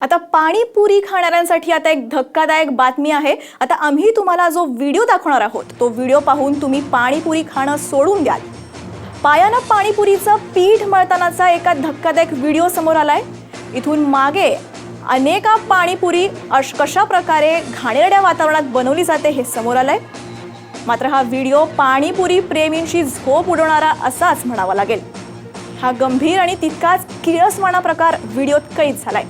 आता पाणीपुरी खाणाऱ्यांसाठी आता एक धक्कादायक बातमी आहे। आता आम्ही तुम्हाला जो व्हिडिओ दाखवणार आहोत तो व्हिडिओ पाहून तुम्ही पाणीपुरी खाणं सोडून द्याल। पायानं पाणीपुरीचं पीठ मळतानाचा एका धक्कादायक व्हिडिओ समोर आलाय। इथून मागे अनेका पाणीपुरी कशा प्रकारे घाणेरड्या वातावरणात बनवली जाते हे समोर आलंय। मात्र हा व्हिडिओ पाणीपुरी प्रेमींची झोप उडवणारा असाच म्हणावा लागेल। हा गंभीर आणि तितकाच किळसवाणा प्रकार व्हिडिओत कैद झालाय।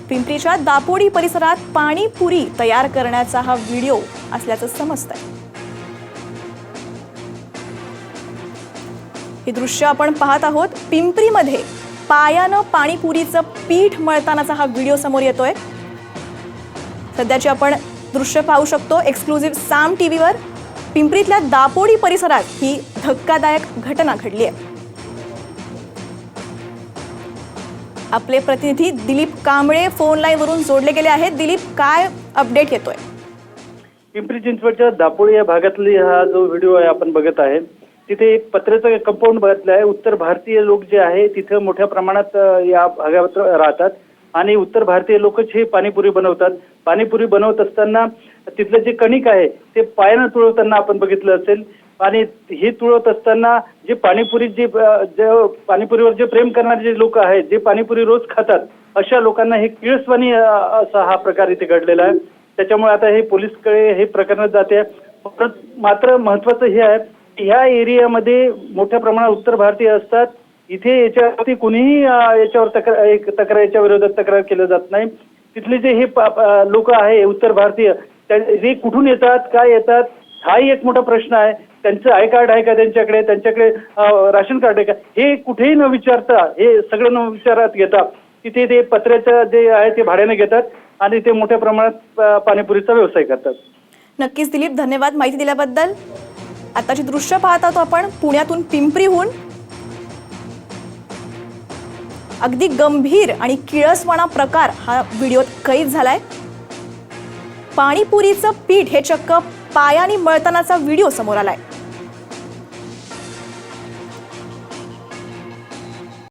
पिंपरीच्या दापोडी परिसरात पाणीपुरी तयार करण्याचा हा व्हिडिओ असल्याचं समजतंय। हे दृश्य आपण पाहत आहोत। पिंपरीमध्ये पायानं पाणीपुरीचं पीठ मळतानाचा हा व्हिडिओ समोर येतोय। सध्याची आपण दृश्य पाहू शकतो एक्सक्लुझिव्ह साम टीव्हीवर। पिंपरीतल्या दापोडी परिसरात ही धक्कादायक घटना घडली आहे। आपले प्रतिनिधी दिलीप कांबळे फोन लाईन वरून जोडले गेले आहेत। दिलीप, काय अपडेट येतोय? पिंपरी चिंचवडच्या दापोडी या भागातली हा जो व्हिडिओ आहे आपण बघत आहे, तिथे एक पत्र्याचं कंपाऊंड बघितलं आहे। उत्तर भारतीय लोक जे आहे तिथे मोठ्या प्रमाणात या भागात राहतात आणि उत्तर भारतीय लोकच हे पाणीपुरी बनवतात। पाणीपुरी बनवत असताना तिथलं जे कणिक आहे ते पायानं तुळवताना आपण बघितलं असेल आणि हे तुळवत असताना जे पाणीपुरी जे पाणीपुरीवर जे प्रेम करणारे जे लोक आहेत, जे पाणीपुरी रोज खातात, अशा लोकांना हे किळसवाणी असा हा प्रकार इथे घडलेला आहे। त्याच्यामुळे आता हे पोलीसकडे हे प्रकरण जाते। मात्र महत्वाचं हे आहे की ह्या एरियामध्ये मोठ्या प्रमाणात उत्तर भारतीय असतात। इथे याच्यावरती कुणीही याच्यावर याच्या विरोधात तक्रार केली जात नाही। तिथले जे हे लोक आहे उत्तर भारतीय, ते कुठून येतात, काय येतात, हाही एक मोठा प्रश्न आहे। त्यांचं आय कार्ड आहे का त्यांच्याकडे राशन कार्ड आहे का, हे कुठेही न विचारता, हे सगळं न विचारात घेता तिथे ते पत्र्याचं जे आहे ते भाड्याने घेतात आणि ते मोठ्या प्रमाणात पाणीपुरीचा व्यवसाय करतात। नक्कीच दिलीप, धन्यवाद माहिती दिल्याबद्दल। आताची दृश्य पाहत आहोत आपण पुण्यातून, पिंपरीहून। अगदी गंभीर आणि किळसवाणा प्रकार हा व्हिडिओत कैद झालाय। पाणीपुरीचं पीठ हे चक्क पायाने मळतानाचा व्हिडिओ समोर आलाय।